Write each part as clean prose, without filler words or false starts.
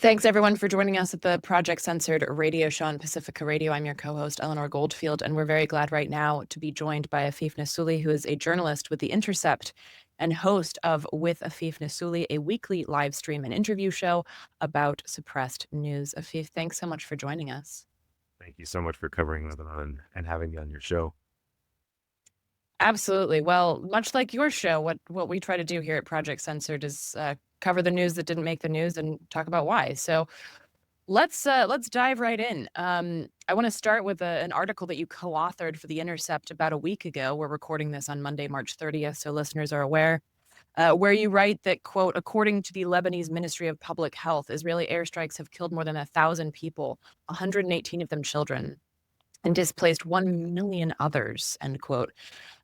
Thanks, everyone, for joining us at the Project Censored Radio Show on Pacifica Radio. I'm your co-host, Eleanor Goldfield, and we're very glad right now to be joined by Afeef Nessouli, who is a journalist with the Intercept and host of With Afeef Nessouli, a weekly live stream and interview show about suppressed news. Afeef, thanks so much for joining us. Thank you so much for covering Lebanon and having me on your show. Absolutely. Well, much like your show, what we try to do here at Project Censored is cover the news that didn't make the news and talk about why. So let's dive right in. I want to start with an article that you co-authored for The Intercept about a week ago. We're recording this on Monday, March 30th, so listeners are aware, where you write that, quote, according to the Lebanese Ministry of Public Health, Israeli airstrikes have killed more than 1,000 people, 118 of them children, and displaced 1 million others, end quote.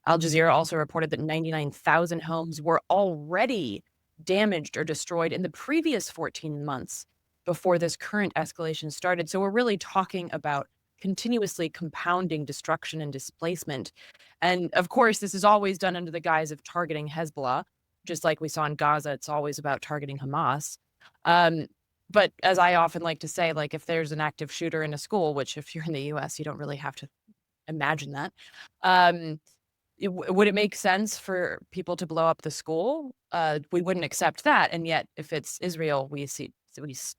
Al Jazeera also reported that 99,000 homes were already damaged or destroyed in the previous 14 months before this current escalation started. So we're really talking about continuously compounding destruction and displacement. And of course, this is always done under the guise of targeting Hezbollah, just like we saw in Gaza. It's always about targeting Hamas. But as I often like to say, like if there's an active shooter in a school, which if you're in the US, you don't really have to imagine that. Would it make sense for people to blow up the school? We wouldn't accept that. And yet, if it's Israel, we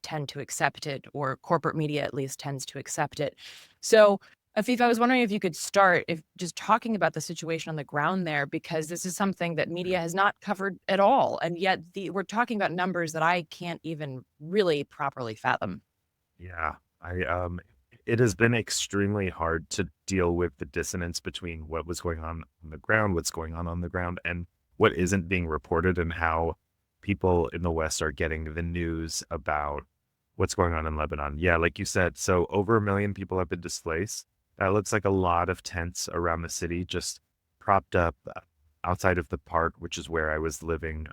tend to accept it, or corporate media at least tends to accept it. So, Afeef, I was wondering if you could start if just talking about the situation on the ground there, because this is something that media has not covered at all. And yet we're talking about numbers that I can't even really properly fathom. Yeah, it has been extremely hard to deal with the dissonance between what was going on the ground, what's going on the ground, and what isn't being reported, and how people in the West are getting the news about what's going on in Lebanon. Yeah, like you said, so over 1 million people have been displaced. That looks like a lot of tents around the city just propped up outside of the park, which is where I was living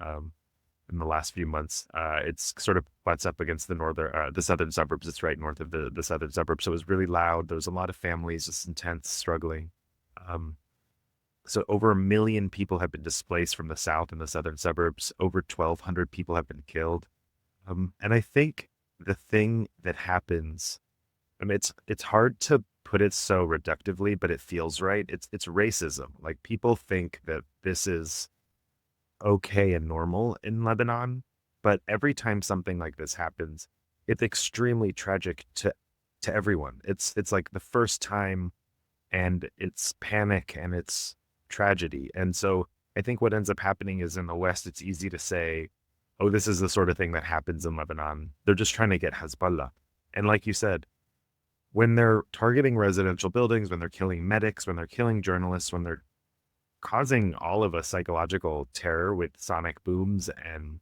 in the last few months. It's sort of butts up against the southern suburbs. It's right north of the southern suburbs. So it was really loud. There was a lot of families just in tents struggling. Um, so over 1 million people have been displaced from the south and the southern suburbs. Over 1,200 people have been killed. And I think the thing that happens, I mean, it's hard to put it so reductively, but it feels right. It's racism. Like people think that this is okay and normal in Lebanon, but every time something like this happens, it's extremely tragic to everyone. It's like the first time, and it's panic and it's tragedy. And so I think what ends up happening is in the West, it's easy to say, oh, this is the sort of thing that happens in Lebanon. They're just trying to get Hezbollah. And like you said, when they're targeting residential buildings, when they're killing medics, when they're killing journalists, when they're causing all of us psychological terror with sonic booms and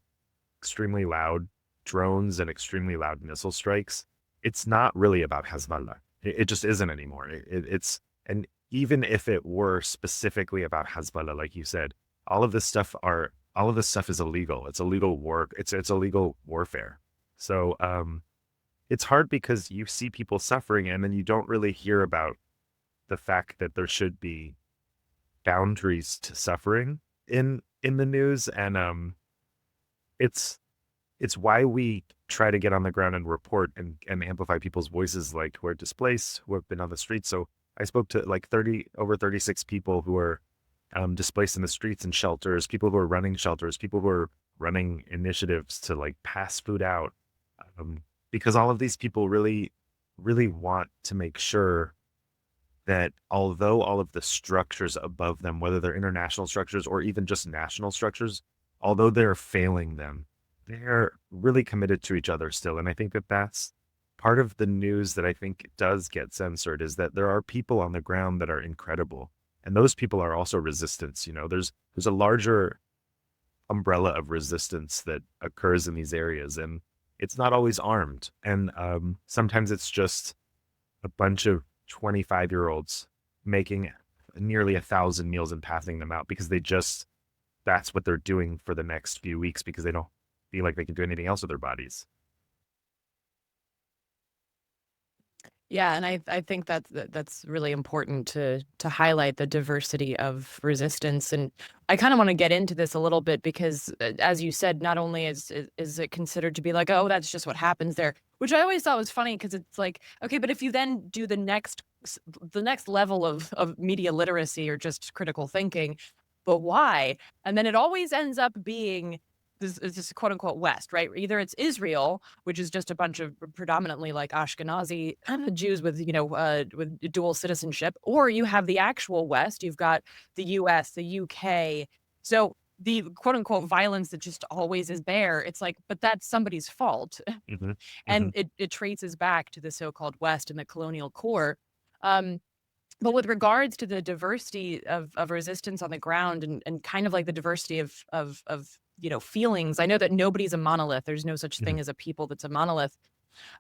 extremely loud drones and extremely loud missile strikes, it's not really about Hezbollah. It just isn't anymore. And even if it were specifically about Hezbollah, like you said, all of this stuff is illegal. It's illegal work. It's illegal warfare. So it's hard because you see people suffering and then you don't really hear about the fact that there should be boundaries to suffering in the news. And it's why we try to get on the ground and report and amplify people's voices, like who are displaced, who have been on the streets. So I spoke to like over 36 people who are displaced in the streets and shelters, people who are running shelters, people who are running initiatives to like pass food out, because all of these people really really want to make sure that although all of the structures above them, whether they're international structures or even just national structures, although they're failing them, they're really committed to each other still. And I think that that's part of the news that I think does get censored, is that there are people on the ground that are incredible. And those people are also resistance. You know, there's a larger umbrella of resistance that occurs in these areas, and it's not always armed. And sometimes it's just a bunch of 25-year-olds making nearly 1,000 meals and passing them out because that's what they're doing for the next few weeks because they don't feel like they can do anything else with their bodies. Yeah, and I think that's really important to highlight the diversity of resistance, and I kind of want to get into this a little bit because, as you said, not only is it considered to be like, oh, that's just what happens there, which I always thought was funny because it's like, okay, but if you then do the next level of media literacy or just critical thinking, but why? And then it always ends up being this is just quote unquote West, right? Either it's Israel, which is just a bunch of predominantly like Ashkenazi Jews with, with dual citizenship, or you have the actual West. You've got the US, the UK. So the quote unquote violence that just always is there. It's like, but that's somebody's fault. Hmm. Hmm. And it traces back to the so-called West and the colonial core. Um, but with regards to the diversity of resistance on the ground and kind of like the diversity of feelings, I know that nobody's a monolith. There's no such Hmm. thing as a people that's a monolith.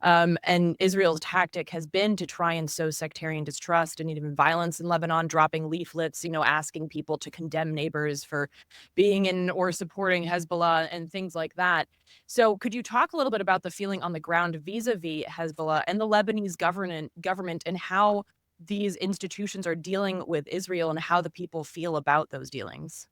And Israel's tactic has been to try and sow sectarian distrust and even violence in Lebanon, dropping leaflets, asking people to condemn neighbors for being in or supporting Hezbollah and things like that. So, could you talk a little bit about the feeling on the ground vis-a-vis Hezbollah and the Lebanese government and how these institutions are dealing with Israel and how the people feel about those dealings?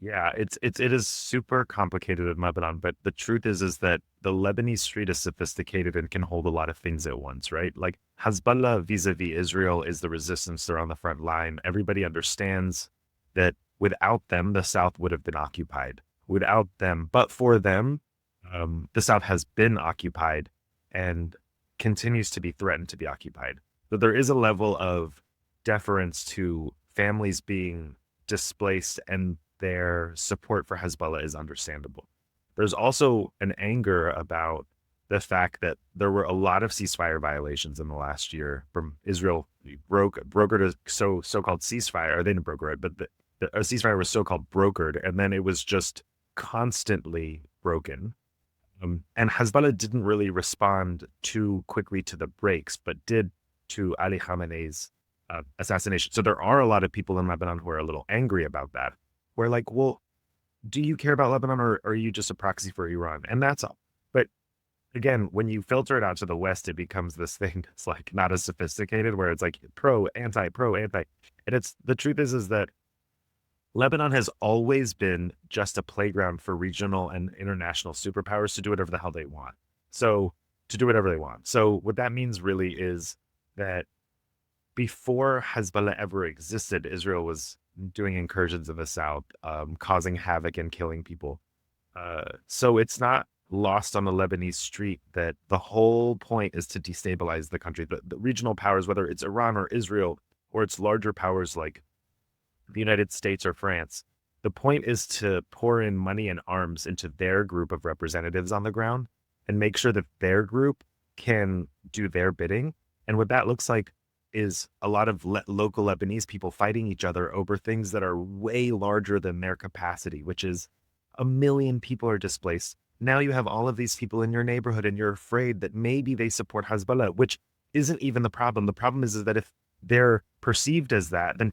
Yeah, it is super complicated in Lebanon, but the truth is that the Lebanese street is sophisticated and can hold a lot of things at once, right? Like Hezbollah vis-a-vis Israel is the resistance. They're on the front line. Everybody understands that without them, the South would have been occupied. Without them, but for them, the South has been occupied and continues to be threatened to be occupied. So there is a level of deference to families being displaced, and their support for Hezbollah is understandable. There's also an anger about the fact that there were a lot of ceasefire violations in the last year from Israel brokered a so-called ceasefire, or they didn't broker it, but a ceasefire was so-called brokered, and then it was just constantly broken. And Hezbollah didn't really respond too quickly to the breaks, but did to Ali Khamenei's assassination. So there are a lot of people in Lebanon who are a little angry about that. We're like, well, do you care about Lebanon, or are you just a proxy for Iran? And that's all. But again, when you filter it out to the West, it becomes this thing that's like not as sophisticated, where it's like pro, anti, pro, anti. And it's the truth is that Lebanon has always been just a playground for regional and international superpowers to do whatever the hell they want. So to do whatever they want. So what that means really is that before Hezbollah ever existed, Israel was doing incursions in the south, causing havoc and killing people. So it's not lost on the Lebanese street that the whole point is to destabilize the country. The regional powers, whether it's Iran or Israel, or it's larger powers like the United States or France, the point is to pour in money and arms into their group of representatives on the ground and make sure that their group can do their bidding. And what that looks like is a lot of local Lebanese people fighting each other over things that are way larger than their capacity, which is 1 million people are displaced. Now you have all of these people in your neighborhood and you're afraid that maybe they support Hezbollah, which isn't even the problem. The problem is that if they're perceived as that, then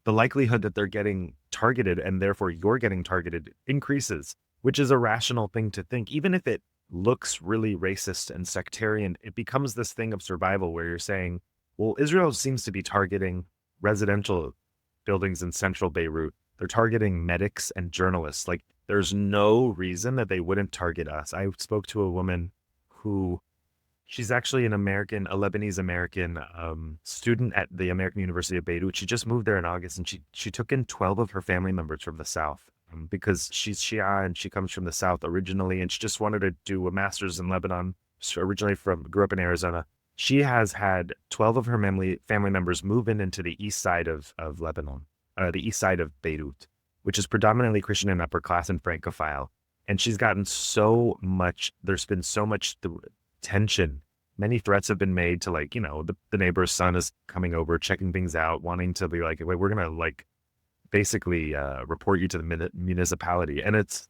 the likelihood that they're getting targeted and therefore you're getting targeted increases, which is a rational thing to think. Even if it looks really racist and sectarian, it becomes this thing of survival where you're saying, well, Israel seems to be targeting residential buildings in central Beirut. They're targeting medics and journalists. Like, there's no reason that they wouldn't target us. I spoke to a woman who she's actually a Lebanese American student at the American University of Beirut. She just moved there in August, and she took in 12 of her family members from the South because she's Shia and she comes from the South originally, and she just wanted to do a master's in Lebanon. She originally grew up in Arizona. She has had 12 of her family members move into the east side of Lebanon, the east side of Beirut, which is predominantly Christian and upper class and Francophile. And she's gotten so much, there's been so much tension. Many threats have been made to, like, the neighbor's son is coming over, checking things out, wanting to be like, wait, we're going to like basically report you to the municipality. And it's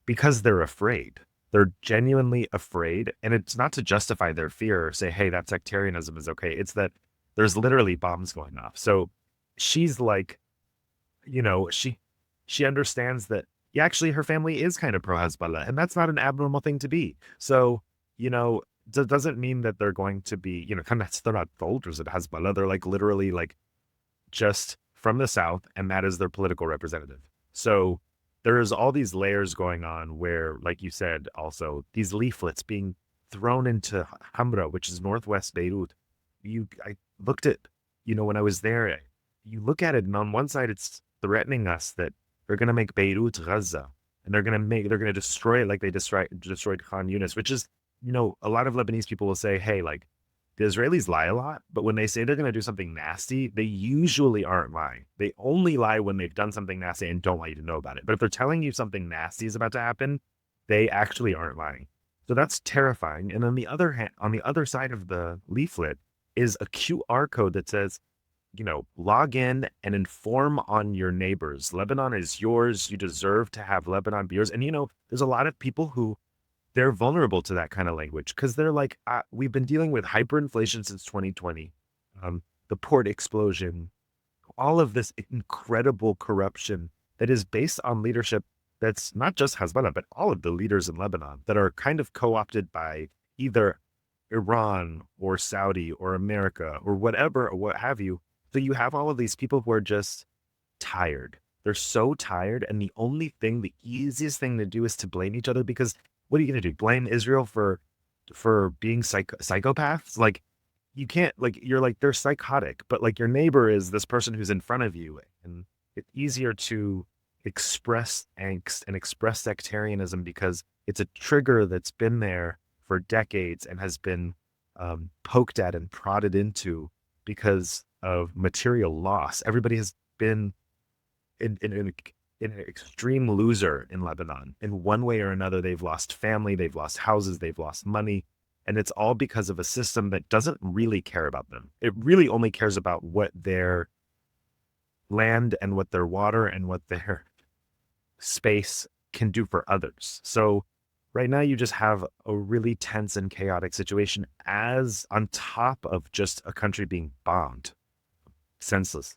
because they're afraid. They're genuinely afraid. And it's not to justify their fear or say, hey, that sectarianism is okay. It's that there's literally bombs going off. So she's like, she understands that, yeah, actually her family is kind of pro Hezbollah, and that's not an abnormal thing to be. So, doesn't mean that they're going to be, kind of, they're not soldiers at Hezbollah. They're like literally like just from the South, and that is their political representative. So there's all these layers going on where, like you said, also these leaflets being thrown into Hamra, which is northwest Beirut. I looked at, when I was there, you look at it, and on one side it's threatening us that they're going to make Beirut Gaza, and they're going to destroy it like they destroyed Khan Yunis, which is, a lot of Lebanese people will say, hey, like, the Israelis lie a lot, but when they say they're going to do something nasty, they usually aren't lying. They only lie when they've done something nasty and don't want you to know about it. But if they're telling you something nasty is about to happen, they actually aren't lying. So that's terrifying. And on the other hand, on the other side of the leaflet is a QR code that says, log in and inform on your neighbors. Lebanon is yours. You deserve to have Lebanon be yours. And, there's a lot of people who they're vulnerable to that kind of language because they're like, we've been dealing with hyperinflation since 2020, the port explosion, all of this incredible corruption that is based on leadership that's not just Hezbollah, but all of the leaders in Lebanon that are kind of co-opted by either Iran or Saudi or America or whatever, or what have you. So you have all of these people who are just tired. They're so tired. And the easiest thing to do is to blame each other, because what are you going to do? Blame Israel for being psychopaths? Like, you can't, like, you're like, they're psychotic, but like your neighbor is this person who's in front of you. And it's easier to express angst and express sectarianism because it's a trigger that's been there for decades and has been poked at and prodded into because of material loss. Everybody has been in an extreme loser in Lebanon. In one way or another, they've lost family, they've lost houses, they've lost money. And it's all because of a system that doesn't really care about them. It really only cares about what their land and what their water and what their space can do for others. So right now you just have a really tense and chaotic situation, as on top of just a country being bombed. Senseless.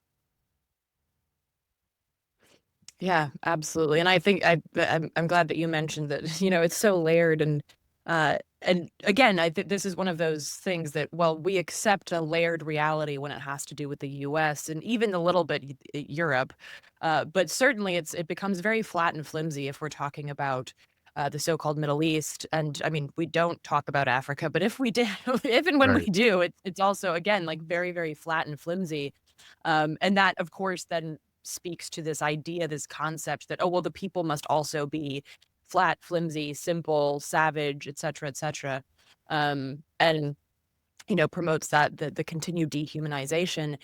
Yeah, absolutely. And I think I'm glad that you mentioned that, it's so layered, and again, I think this is one of those things that, well, we accept a layered reality when it has to do with the US and even a little bit Europe. But certainly it becomes very flat and flimsy if we're talking about the so-called Middle East. And I mean, we don't talk about Africa, but if we did, if and when we Right. do, it's also, again, like very, very flat and flimsy. And that, of course, then speaks to this idea, this concept that, oh, well, the people must also be flat, flimsy, simple, savage, et cetera, et cetera. And, promotes that, the continued dehumanization.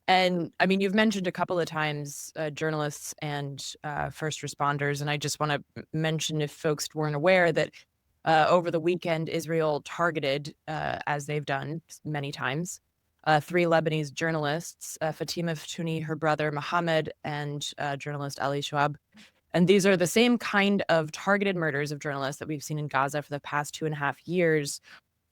And I mean, you've mentioned a couple of times journalists and first responders. And I just want to mention, if folks weren't aware, that over the weekend, Israel targeted, as they've done many times, three Lebanese journalists, Fatima Fatouni, her brother Mohammed, and journalist Ali Shouab. And these are the same kind of targeted murders of journalists that we've seen in Gaza for the past 2.5 years,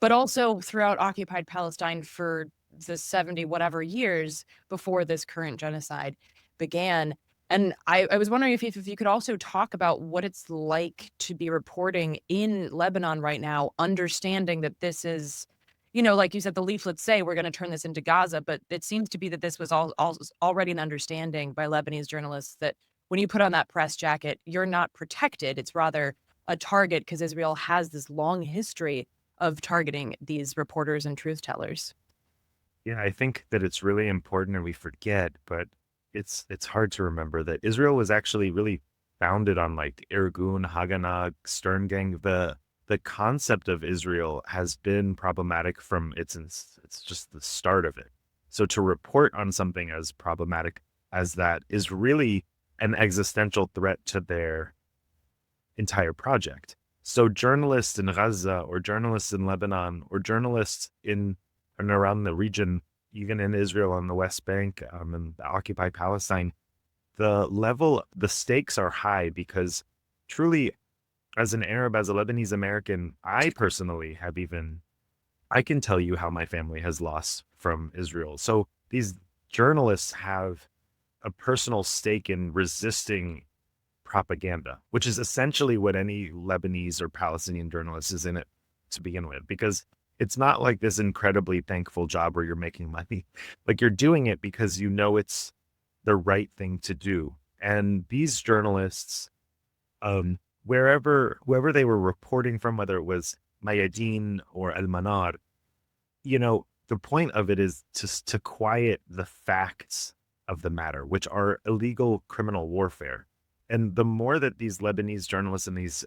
but also throughout occupied Palestine for the 70 whatever years before this current genocide began. And I was wondering if you could also talk about what it's like to be reporting in Lebanon right now, understanding that this is, like you said, the leaflets say we're going to turn this into Gaza, but it seems to be that this was already an understanding by Lebanese journalists that when you put on that press jacket, you're not protected. It's rather a target, because Israel has this long history of targeting these reporters and truth tellers. Yeah, I think that it's really important and we forget, but it's hard to remember that Israel was actually really founded on like Irgun, Haganah, Stern Gang. The concept of Israel has been problematic from it's just the start of it. So to report on something as problematic as that is really an existential threat to their entire project. So journalists in Gaza or journalists in Lebanon or journalists in and around the region, even in Israel on the West Bank and occupied Palestine, the stakes are high because truly, as an Arab, as a Lebanese American, I personally I can tell you how my family has lost from Israel. So these journalists have a personal stake in resisting propaganda, which is essentially what any Lebanese or Palestinian journalist is in it to begin with. Because it's not like this incredibly thankful job where you're making money. Like you're doing it because you know it's the right thing to do. And these journalists, whoever they were reporting from, whether it was Mayadeen or El Manar, the point of it is to quiet the facts of the matter, which are illegal criminal warfare. And the more that these Lebanese journalists and these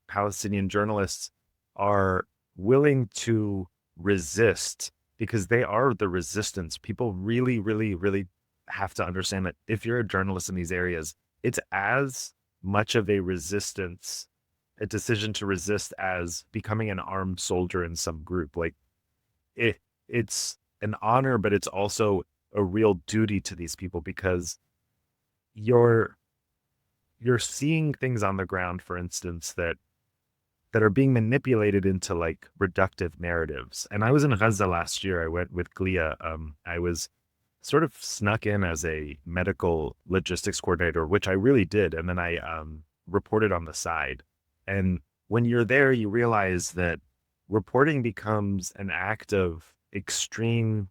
Palestinian journalists are willing to resist, because they are the resistance, people really, really, really have to understand that if you're a journalist in these areas, it's as much of a resistance, a decision to resist, as becoming an armed soldier in some group. Like it, it's an honor, but it's also a real duty to these people because you're you're seeing things on the ground, for instance, that are being manipulated into like reductive narratives. And I was in Gaza last year. I went with Glia. I was sort of snuck in as a medical logistics coordinator, which I really did. And then I reported on the side. And when you're there, you realize that reporting becomes an act of extreme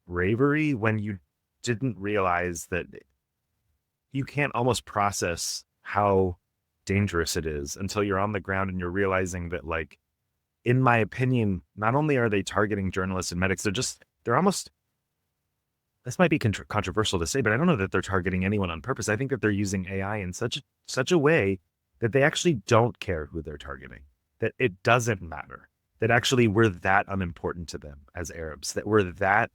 bravery when you didn't realize that you can't almost process how dangerous it is until you're on the ground and you're realizing that, like, in my opinion, not only are they targeting journalists and medics, they're almost, this might be controversial to say, but I don't know that they're targeting anyone on purpose. I think that they're using AI in such a way that they actually don't care who they're targeting, that it doesn't matter, that actually we're that unimportant to them as Arabs, that we're that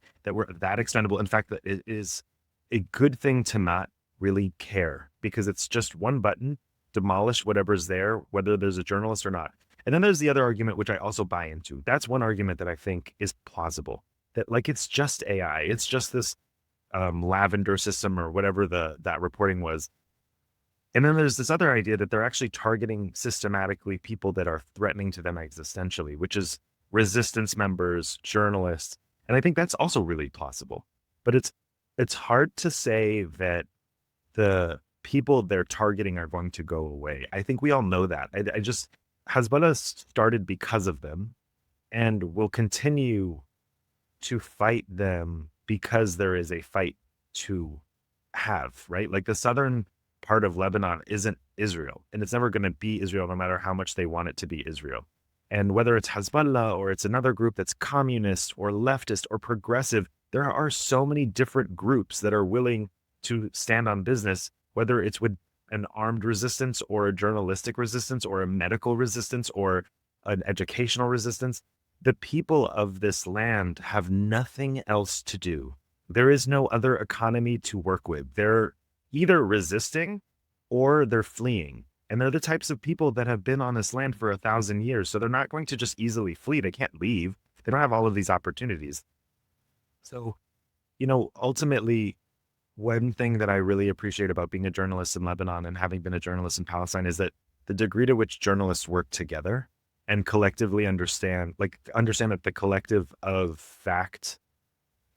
expendable. In fact, that it is a good thing to not really care because it's just one button, demolish whatever's there, whether there's a journalist or not. And then there's the other argument, which I also buy into. That's one argument that I think is plausible, that like it's just AI, it's just this lavender system or whatever that reporting was. And then there's this other idea that they're actually targeting systematically people that are threatening to them existentially, which is resistance members, journalists. And I think that's also really plausible. But it's hard to say that the people they're targeting are going to go away. I think we all know that. I just, Hezbollah started because of them and will continue to fight them because there is a fight to have, right? Like the southern part of Lebanon isn't Israel, and it's never going to be Israel no matter how much they want it to be Israel. And whether it's Hezbollah or it's another group that's communist or leftist or progressive, there are so many different groups that are willing to stand on business, whether it's with an armed resistance or a journalistic resistance or a medical resistance or an educational resistance. The people of this land have nothing else to do. There is no other economy to work with. They're either resisting or they're fleeing. And they're the types of people that have been on this land for 1,000 years. So they're not going to just easily flee. They can't leave. They don't have all of these opportunities. So, ultimately, one thing that I really appreciate about being a journalist in Lebanon and having been a journalist in Palestine is that the degree to which journalists work together and collectively understand that the collective of fact,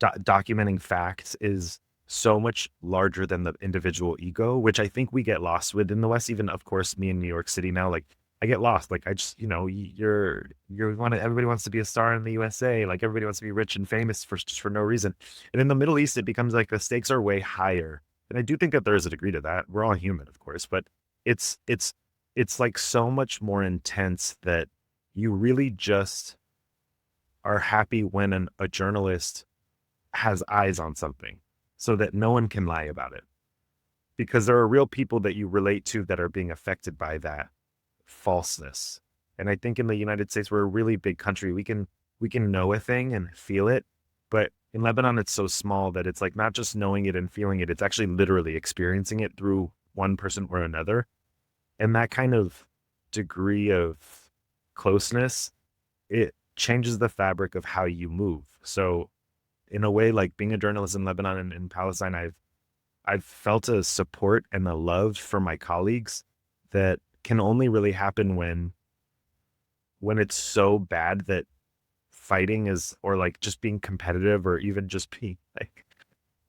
documenting facts is so much larger than the individual ego, which I think we get lost with in the West. Even, of course, me in New York City now, like I get lost. Like I just, everybody wants to be a star in the USA. Like everybody wants to be rich and famous just for no reason. And in the Middle East, it becomes like the stakes are way higher. And I do think that there is a degree to that. We're all human, of course, but it's like so much more intense that you really just are happy when a journalist has eyes on something so that no one can lie about it. Because there are real people that you relate to that are being affected by that falseness. And I think in the United States, we're a really big country. We can know a thing and feel it. But in Lebanon, it's so small that it's like not just knowing it and feeling it, it's actually literally experiencing it through one person or another. And that kind of degree of closeness, it changes the fabric of how you move. So in a way, like being a journalist in Lebanon and in Palestine, I've felt a support and a love for my colleagues that can only really happen when it's so bad that fighting is, or like just being competitive or even just being like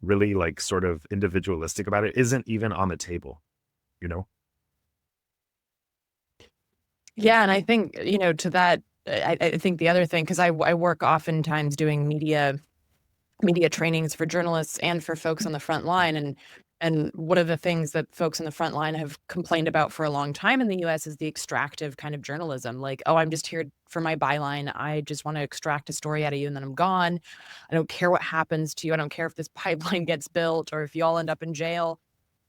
really like sort of individualistic about it isn't even on the table, you know? Yeah, and I think, to that I think the other thing, because I work oftentimes doing media trainings for journalists and for folks on the front line. And one of the things that folks on the front line have complained about for a long time in the US is the extractive kind of journalism. Like, oh, I'm just here for my byline. I just want to extract a story out of you and then I'm gone. I don't care what happens to you. I don't care if this pipeline gets built or if you all end up in jail.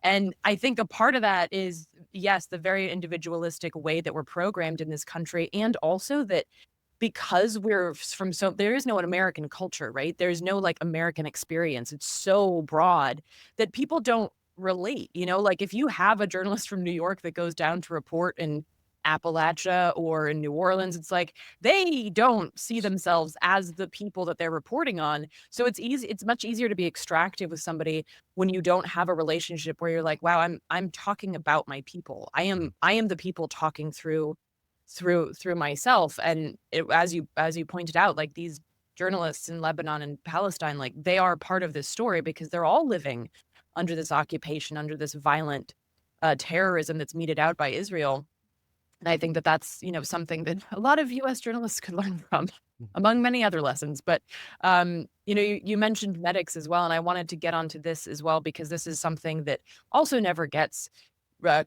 And I think a part of that is, yes, the very individualistic way that we're programmed in this country, and also that because we're from so there is no American culture, right? There's no like American experience. It's so broad that people don't relate. Like if you have a journalist from New York that goes down to report in Appalachia or in New Orleans, it's like they don't see themselves as the people that they're reporting on. So it's much easier to be extractive with somebody when you don't have a relationship where you're like, wow, I'm talking about my people. I am the people talking through myself. And as you pointed out, like these journalists in Lebanon and Palestine, like they are part of this story because they're all living under this occupation, under this violent terrorism that's meted out by Israel. And I think that that's something that a lot of US journalists could learn from, among many other lessons. But you mentioned medics as well, and I wanted to get onto this as well because this is something that also never gets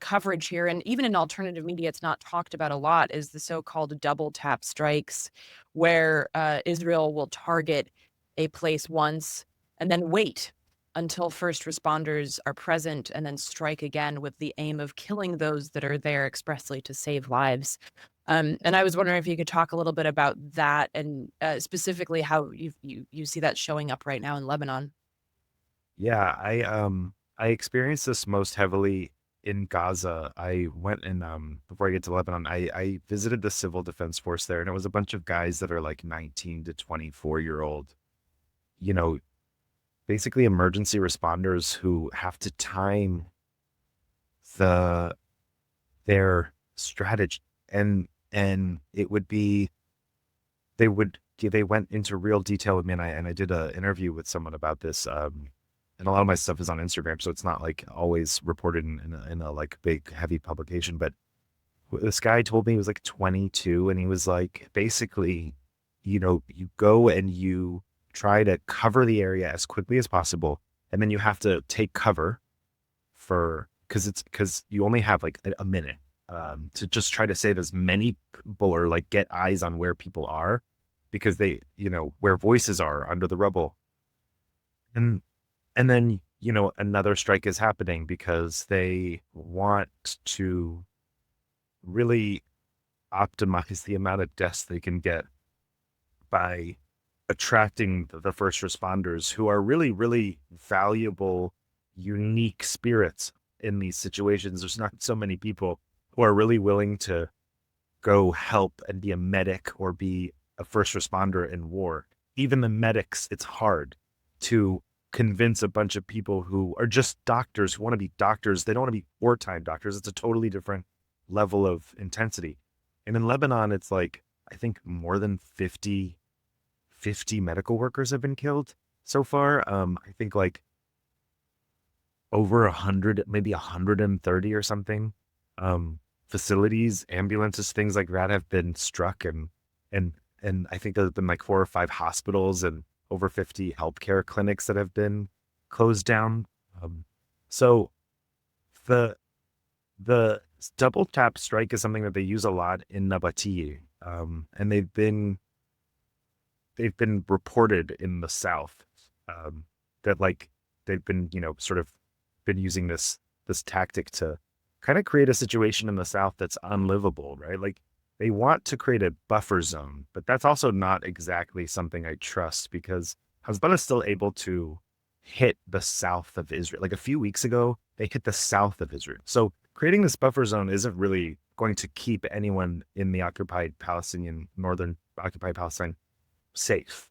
coverage here, and even in alternative media, it's not talked about a lot, is the so-called double tap strikes, where Israel will target a place once and then wait until first responders are present and then strike again with the aim of killing those that are there expressly to save lives. And I was wondering if you could talk a little bit about that and specifically how you see that showing up right now in Lebanon. Yeah, I experienced this most heavily in Gaza. I went and before I get to Lebanon, I visited the civil defense force there, and it was a bunch of guys that are like 19 to 24-year-old, you know, basically emergency responders who have to time the their strategy, and it would be they went into real detail with me, and I did a interview with someone about this. And a lot of my stuff is on Instagram, so it's not like always reported in a like big heavy publication. But this guy told me he was like 22, and he was like, basically, you go and you try to cover the area as quickly as possible, and then you have to take cover because you only have like a minute to just try to save as many people or like get eyes on where people are because they, where voices are under the rubble. And And then, another strike is happening because they want to really optimize the amount of deaths they can get by attracting the first responders who are really, really valuable, unique spirits in these situations. There's not so many people who are really willing to go help and be a medic or be a first responder in war. Even the medics, it's hard to convince a bunch of people who are just doctors who want to be doctors. They don't want to be wartime doctors. It's a totally different level of intensity. And in Lebanon, it's like, I think more than 50 medical workers have been killed so far. I think like over 100, maybe 130 or something. Facilities, ambulances, things like that have been struck, and I think there's been like 4 or 5 hospitals and over 50 healthcare clinics that have been closed down. So the double tap strike is something that they use a lot in Nabatieh, and they've been reported in the South, that like they've been sort of been using this tactic to kind of create a situation in the South that's unlivable, right? Like they want to create a buffer zone, but that's also not exactly something I trust because Hezbollah is still able to hit the south of Israel. Like a few weeks ago, they hit the south of Israel. So creating this buffer zone isn't really going to keep anyone in the northern occupied Palestine safe.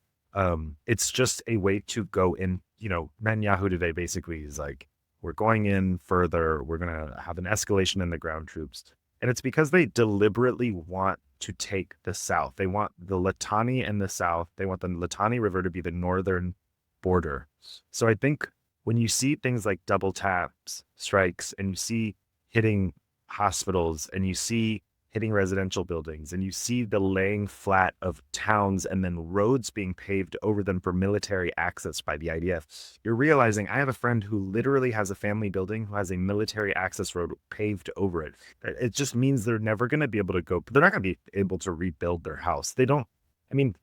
It's just a way to go in. Netanyahu today basically is like, we're going in further. We're going to have an escalation in the ground troops. And it's because they deliberately want to take the south. They want the Litani and the south. They want the Litani River to be the northern border. So I think when you see things like double taps, strikes, and you see hitting hospitals and you see hitting residential buildings, and you see the laying flat of towns and then roads being paved over them for military access by the IDF, you're realizing I have a friend who literally has a family building who has a military access road paved over it. It just means they're never going to be able to go, they're not going to be able to rebuild their house. They don't, I mean,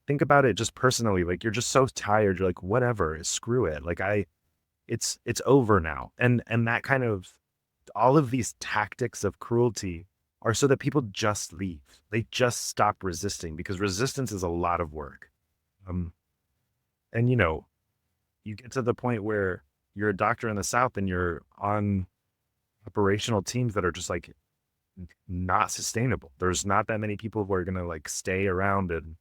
think about it just personally. Like, you're just so tired. You're like, whatever, screw it. Like, it's over now. And that kind of, all of these tactics of cruelty are so that people just leave. They just stop resisting, because resistance is a lot of work. Um, and you get to the point where you're a doctor in the South and you're on operational teams that are just like not sustainable. There's not that many people who are going to like stay around and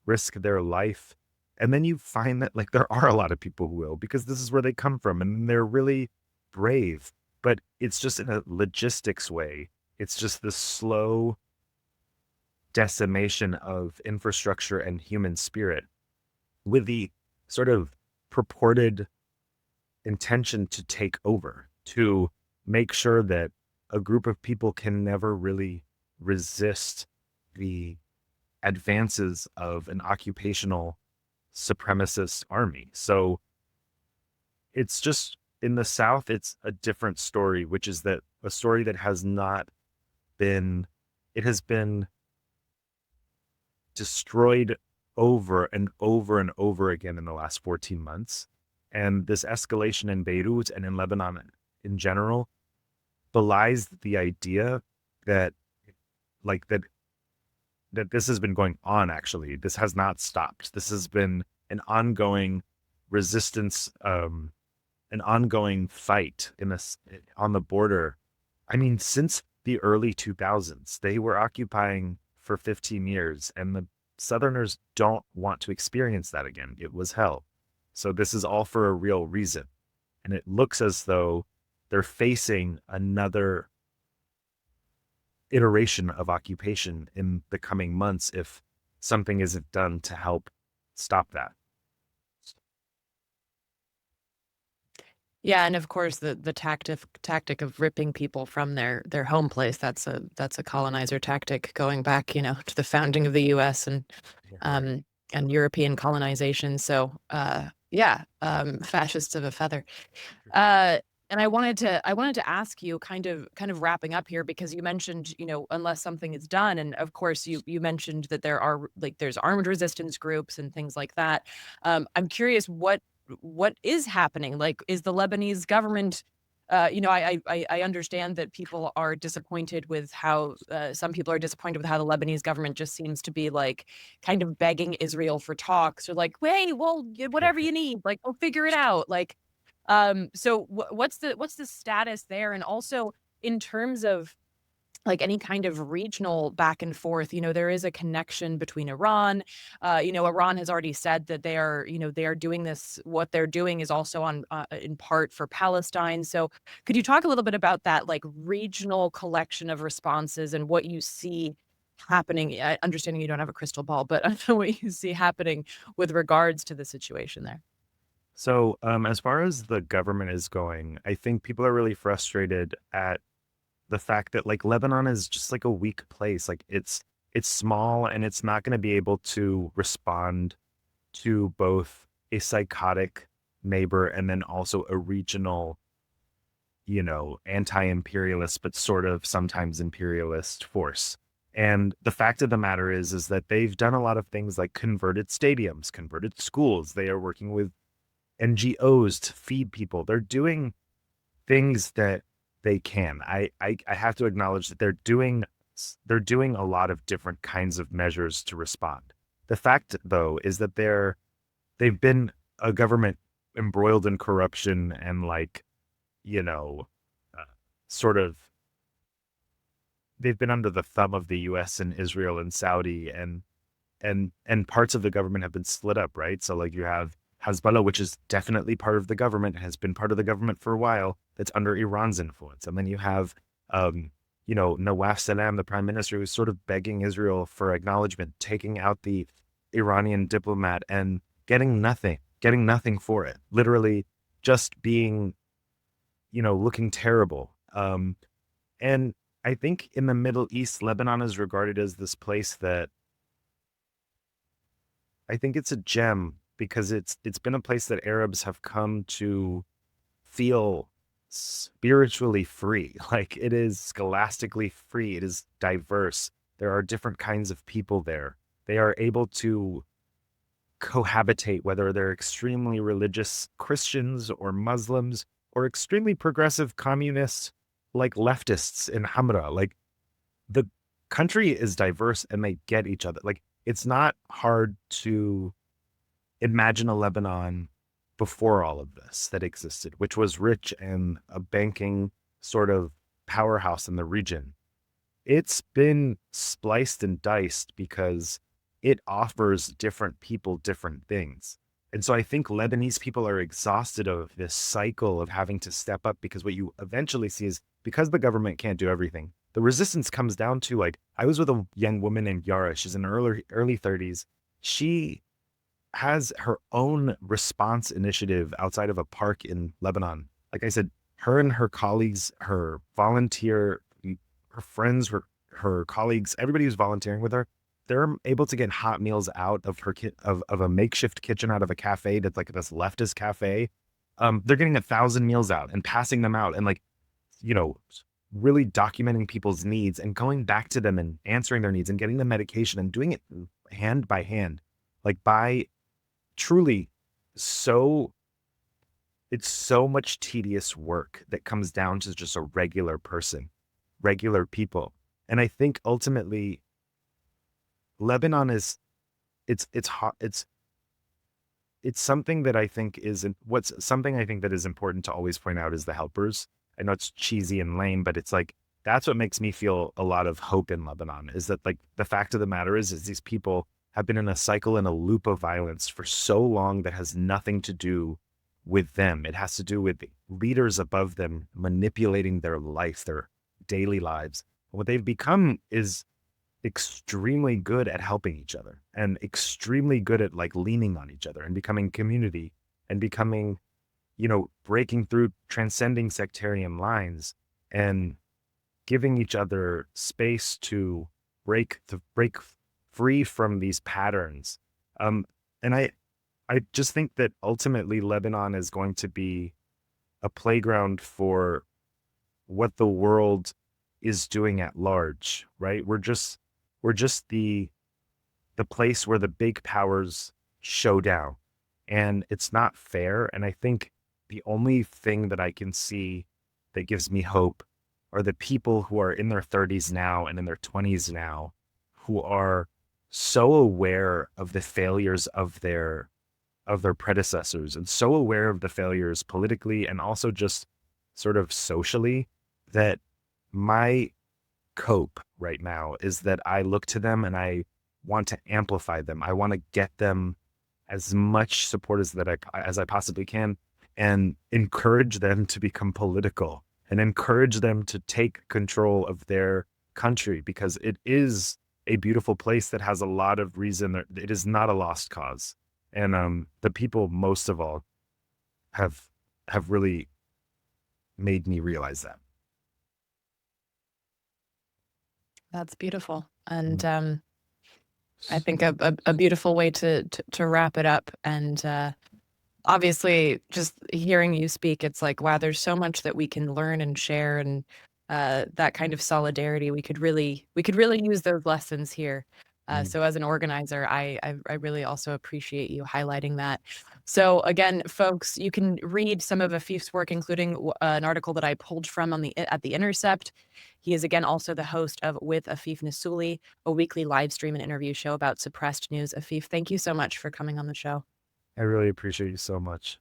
risk their life. And then you find that like there are a lot of people who will, because this is where they come from and they're really brave, but it's just in a logistics way. It's just the slow decimation of infrastructure and human spirit with the sort of purported intention to take over, to make sure that a group of people can never really resist the advances of an occupational supremacist army. So it's just, in the South, it's a different story, which is that a story that has not been, it has been destroyed over and over and over again in the last 14 months. And this escalation in Beirut and in Lebanon in general belies the idea that like that this has been going on. Actually, this has not stopped. This has been an ongoing resistance, an ongoing fight in this on the border. I mean, since the early 2000s, they were occupying for 15 years, and the Southerners don't want to experience that again. It was hell. So this is all for a real reason. And it looks as though they're facing another iteration of occupation in the coming months if something isn't done to help stop that. Yeah, and of course the tactic of ripping people from their home place, that's a colonizer tactic going back, to the founding of the US Yeah, right. um and European colonization. So yeah, fascists of a feather. Uh and I wanted to ask you, kind of wrapping up here, because you mentioned, unless something is done, and of course you mentioned that there's armed resistance groups and things like that. I'm curious what is happening. Like, is the Lebanese government, I understand that people are disappointed with how some people are disappointed with how the Lebanese government just seems to be like kind of begging Israel for talks, or like, hey, well, whatever you need, like, we'll figure it out. Like, so what's the status there? And also, in terms of like any kind of regional back and forth, there is a connection between Iran. Iran has already said that they are doing this. What they're doing is also on in part for Palestine. So could you talk a little bit about that, like, regional collection of responses and what you see happening? Understanding you don't have a crystal ball, but what you see happening with regards to the situation there. So, as far as the government is going, I think people are really frustrated at the fact that like Lebanon is just like a weak place. Like, it's small and it's not going to be able to respond to both a psychotic neighbor and then also a regional, anti-imperialist but sort of sometimes imperialist force. And the fact of the matter is that they've done a lot of things like converted stadiums, converted schools. They are working with NGOs to feed people. They're doing things that they can. I have to acknowledge that they're doing a lot of different kinds of measures to respond. The fact, though, is that they've been a government embroiled in corruption and like, you know, uh, sort of, they've been under the thumb of the US and Israel and Saudi, and parts of the government have been split up, right? So like you have Hezbollah, which is definitely part of the government, has been part of the government for a while, that's under Iran's influence. And then you have, Nawaf Salam, the prime minister, who's sort of begging Israel for acknowledgement, taking out the Iranian diplomat and getting nothing for it. Literally just being, looking terrible. And I think in the Middle East, Lebanon is regarded as this place that I think it's a gem because it's been a place that Arabs have come to feel spiritually free. Like it is scholastically free. It is diverse. There are different kinds of people there. They are able to cohabitate, whether they're extremely religious Christians or Muslims or extremely progressive communists like leftists in Hamra. Like the country is diverse and they get each other. Like it's not hard to imagine a Lebanon before all of this that existed, which was rich and a banking sort of powerhouse in the region. It's been spliced and diced because it offers different people different things. And so I think Lebanese people are exhausted of this cycle of having to step up because what you eventually see is because the government can't do everything, the resistance comes down to like, I was with a young woman named Yara. She's in her early 30s. She has her own response initiative outside of a park in Lebanon. Like I said, her and her colleagues, her volunteer, her friends, her colleagues, everybody who's volunteering with her, they're able to get hot meals out of her of a makeshift kitchen out of a cafe that's like this leftist cafe. They're getting 1,000 meals out and passing them out and like, you know, really documenting people's needs and going back to them and answering their needs and getting the medication and doing it hand by hand, like by truly so it's so much tedious work that comes down to just a regular person, regular people. And I think ultimately Lebanon is it's hot it's something that I think is what's something I think that is important to always point out is the helpers. I know it's cheesy and lame, but it's like that's what makes me feel a lot of hope in Lebanon is that like the fact of the matter is these people have been in a cycle and a loop of violence for so long that has nothing to do with them. It has to do with leaders above them manipulating their life, their daily lives. What they've become is extremely good at helping each other and extremely good at like leaning on each other and becoming community and becoming, you know, breaking through, transcending sectarian lines and giving each other space to break free from these patterns. And I just think that ultimately Lebanon is going to be a playground for what the world is doing at large, right? We're just the place where the big powers show down. And it's not fair. And I think the only thing that I can see that gives me hope are the people who are in their 30s now and in their 20s now who are so aware of the failures of their predecessors and so aware of the failures politically and also just sort of socially that my cope right now is that I look to them and I want to amplify them. I want to get them as much support as I possibly can and encourage them to become political and encourage them to take control of their country because it is a beautiful place that has a lot of reason. It is not a lost cause. And the people most of all have really made me realize that. That's beautiful. And Mm. I think a beautiful way to wrap it up. And obviously, just hearing you speak, it's like, wow, there's so much that we can learn and share, and that kind of solidarity. We could really use those lessons here. Mm. So as an organizer, I really also appreciate you highlighting that. So again, folks, you can read some of Afeef's work, including an article that I pulled from at the Intercept. He is again also the host of With Afeef Nessouli, a weekly live stream and interview show about suppressed news. Afeef, thank you so much for coming on the show. I really appreciate you so much.